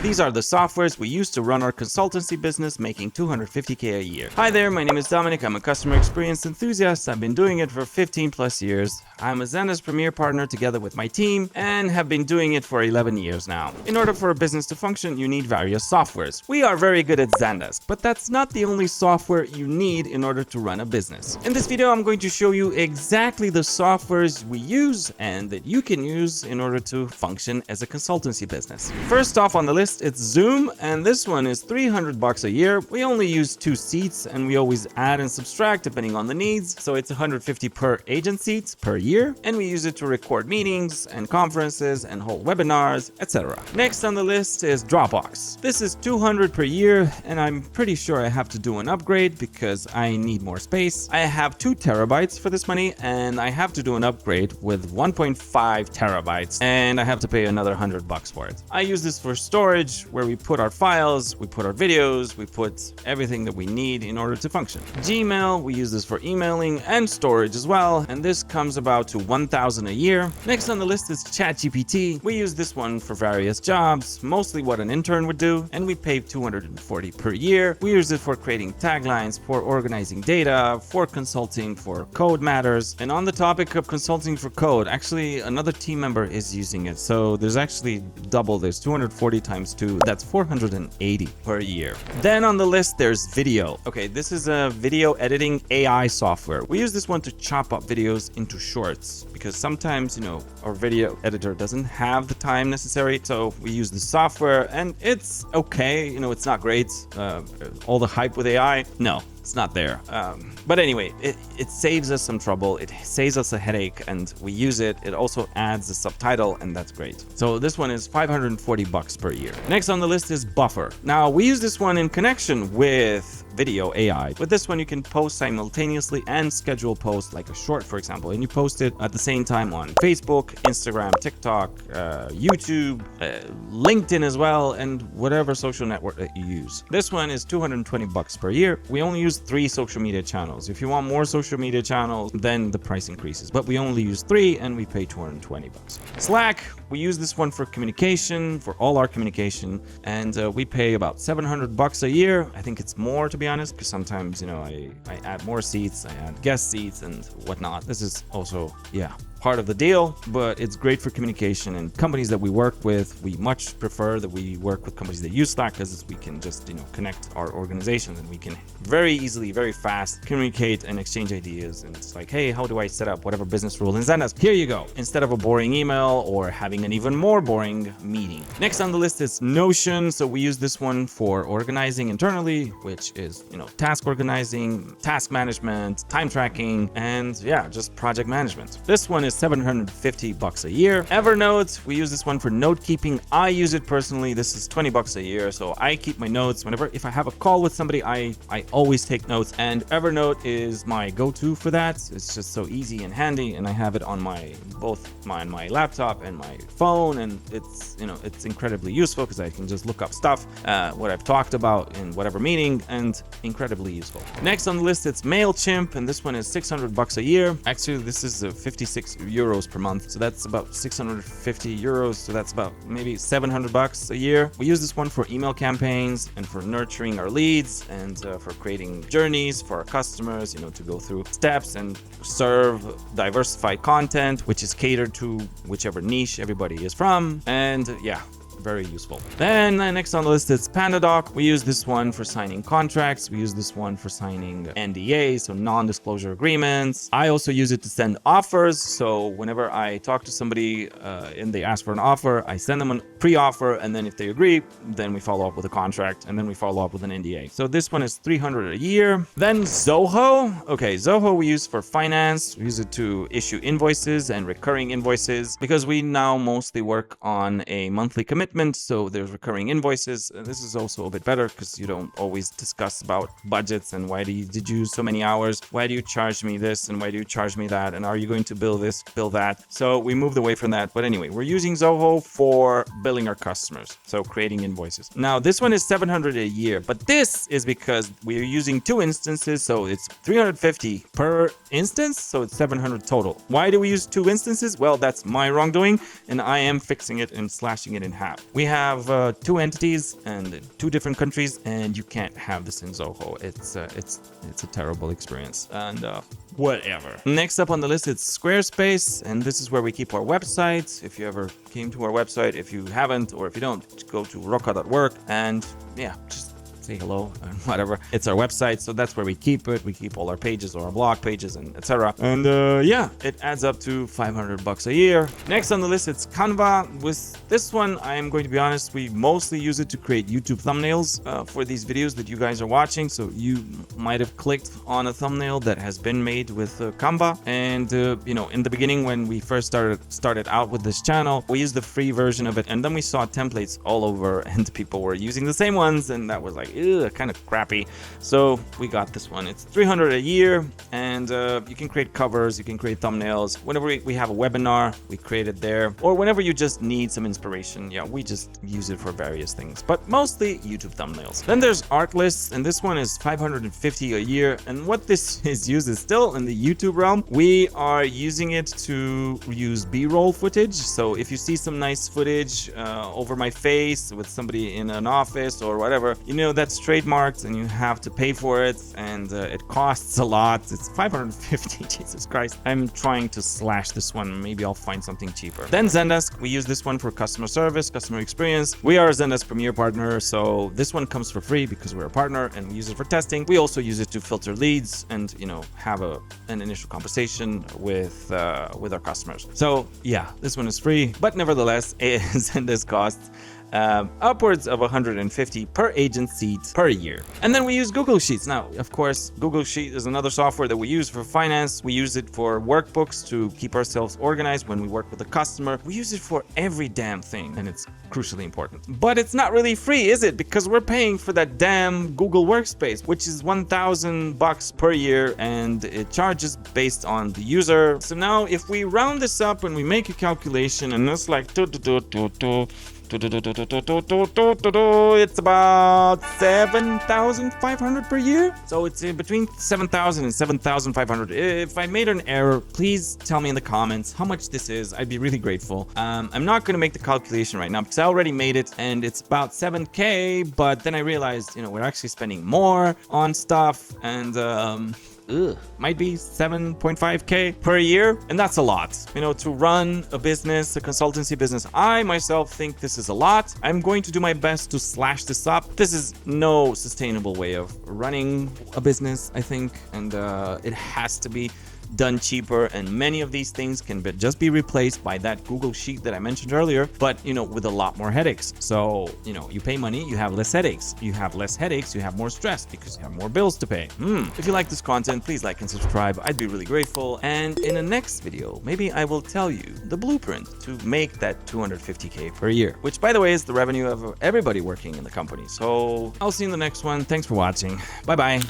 These are the softwares we use to run our consultancy business, making 250K a year. Hi there, my name is Dominic. I'm a customer experience enthusiast. I've been doing it for 15 plus years. I'm a Zendesk Premier Partner together with my team and have been doing it for 11 years now. In order for a business to function, you need various softwares. We are very good at Zendesk, but that's not the only software you need in order to run a business. In this video, I'm going to show you exactly the softwares we use and that you can use in order to function as a consultancy business. First off on the list, it's Zoom, and this one is $300 a year. We only use 2 seats and we always add and subtract depending on the needs. So it's 150 per agent seats per year, and we use it to record meetings and conferences and hold webinars, etc. Next on the list is Dropbox. This is $200 per year, and I'm pretty sure I have to do an upgrade because I need more space. I have 2 terabytes for this money, and I have to do an upgrade with 1.5 terabytes, and I have to pay another $100 for it. I use this for storage, where we put our files, we put our videos, we put everything that we need in order to function. Gmail, we use this for emailing and storage as well, and this comes about to $1,000 a year. Next on the list is ChatGPT. We use this one for various jobs, mostly what an intern would do, and we pay $240 per year. We use it for creating taglines, for organizing data, for consulting, for code matters. And on the topic of consulting for code, actually another team member is using it. So there's actually double this, 240 times 2, that's 480 per year. Then on the list, there's video. Okay, this is a video editing AI software. We use this one to chop up videos into shorts because sometimes, our video editor doesn't have the time necessary. So we use the software and it's okay. It's not great. All the hype with AI, no, it's not there. But anyway, it saves us some trouble. It saves us a headache, and we use it. It also adds a subtitle, and that's great. So this one is $540 per year. Next on the list is Buffer. Now we use this one in connection with video AI. With this one, you can post simultaneously and schedule posts like a short, for example, and you post it at the same time on Facebook, Instagram, TikTok, YouTube, LinkedIn as well, and whatever social network that you use. This one is $220 per year. We only use 3 social media channels. If you want more social media channels, then the price increases, but we only use 3 and we pay $220. Slack, we use this one for communication, for all our communication, and we pay about $700 a year. I think it's more, to be honest, because sometimes, I add more seats, I add guest seats and whatnot. This is also, part of the deal, but it's great for communication, and companies that we work with, we much prefer that we work with companies that use Slack because we can just, connect our organizations and we can very easily, very fast communicate and exchange ideas. And it's like, hey, how do I set up whatever business rule in Zendesk? Here you go. Instead of a boring email or having an even more boring meeting. Next on the list is Notion. So we use this one for organizing internally, which is, task organizing, task management, time tracking, and just project management. This one is $750 a year. Evernote, we use this one for note keeping. I use it personally. This is $20 a year. So I keep my notes if I have a call with somebody, I always take notes, and Evernote is my go-to for that. It's just so easy and handy, and I have it on both my laptop and my phone, and it's incredibly useful because I can just look up stuff, what I've talked about in whatever meeting, and incredibly useful. Next on the list, it's MailChimp, and this one is $600 a year. Actually, this is 56 euros per month, so that's about 650 euros, so that's about maybe $700 a year. We use this one for email campaigns and for nurturing our leads and for creating journeys for our customers, to go through steps and serve diversified content which is catered to whichever niche everybody is from, and very useful. Then next on the list is PandaDoc. We use this one for signing contracts. We use this one for signing NDAs, so non-disclosure agreements. I also use it to send offers. So whenever I talk to somebody and they ask for an offer, I send them a pre-offer, and then if they agree, then we follow up with a contract, and then we follow up with an NDA. So this one is $300 a year. Then Zoho. Okay, Zoho we use for finance. We use it to issue invoices and recurring invoices because we now mostly work on a monthly commitment. So there's recurring invoices. This is also a bit better because you don't always discuss about budgets and did you use so many hours? Why do you charge me this? And why do you charge me that? And are you going to bill this, bill that? So we moved away from that. But anyway, we're using Zoho for billing our customers. So creating invoices. Now this one is $700 a year, but this is because we're using 2 instances. So it's $350 per instance. So it's $700 total. Why do we use 2 instances? Well, that's my wrongdoing, and I am fixing it and slashing it in half. We have 2 entities and 2 different countries, and you can't have this in Zoho. It's a terrible experience. And whatever. Next up on the list, it's Squarespace, and this is where we keep our websites. If you ever came to our website, if you haven't, or if you don't, go to roka.work and yeah, just say hello and whatever. It's our website, so that's where we keep it. We keep all our pages or our blog pages and etc. And yeah, it adds up to $500 a year. Next on the list, it's Canva. With this one, I am going to be honest, we mostly use it to create YouTube thumbnails for these videos that you guys are watching. So you might have clicked on a thumbnail that has been made with Canva. And you know, in the beginning when we first started out with this channel, we used the free version of it, and then we saw templates all over, and people were using the same ones, and that was like, ew, kind of crappy. So we got this one. It's $300 a year, and you can create covers, you can create thumbnails. Whenever we have a webinar, we create it there, or whenever you just need some inspiration, yeah, we just use it for various things, but mostly YouTube thumbnails. Then there's Artlist, and this one is $550 a year, and what this is used is still in the YouTube realm. We are using it to use B-roll footage. So if you see some nice footage over my face with somebody in an office or whatever, you know, that's trademarked and you have to pay for it, and it costs a lot. It's $550. Jesus Christ. I'm trying to slash this one. Maybe I'll find something cheaper. Then Zendesk, we use this one for customer service, customer experience. We are a Zendesk Premier partner, so this one comes for free because we're a partner, and we use it for testing. We also use it to filter leads and, you know, have an initial conversation with our customers. So yeah, this one is free, but nevertheless, Zendesk costs upwards of $150 per agent seat per year. And then we use Google Sheets. Now, of course, Google Sheet is another software that we use for finance. We use it for workbooks to keep ourselves organized when we work with a customer. We use it for every damn thing, and it's crucially important. But it's not really free, is it? Because we're paying for that damn Google Workspace, which is $1,000 per year, and it charges based on the user. So now if we round this up and we make a calculation, and it's like it's about $7,500 per year. So it's in between $7,000 and $7,500. If I made an error, please tell me in the comments how much this is. I'd be really grateful. I'm not going to make the calculation right now because I already made it, and it's about $7K. But then I realized, you know, we're actually spending more on stuff, and might be $7.5K per year, and that's a lot, you know, to run a business, a consultancy business. I myself think this is a lot. I'm going to do my best to slash this up. This is no sustainable way of running a business, I think, and it has to be done cheaper, and many of these things can just be replaced by that Google Sheet that I mentioned earlier, but, you know, with a lot more headaches. So, you know, you pay money, you have less headaches. You have less headaches, you have more stress because you have more bills to pay. If you like this content, please like and subscribe. I'd be really grateful. And in the next video, maybe I will tell you the blueprint to make that $250K per year, which, by the way, is the revenue of everybody working in the company. So I'll see you in the next one. Thanks for watching. Bye-bye.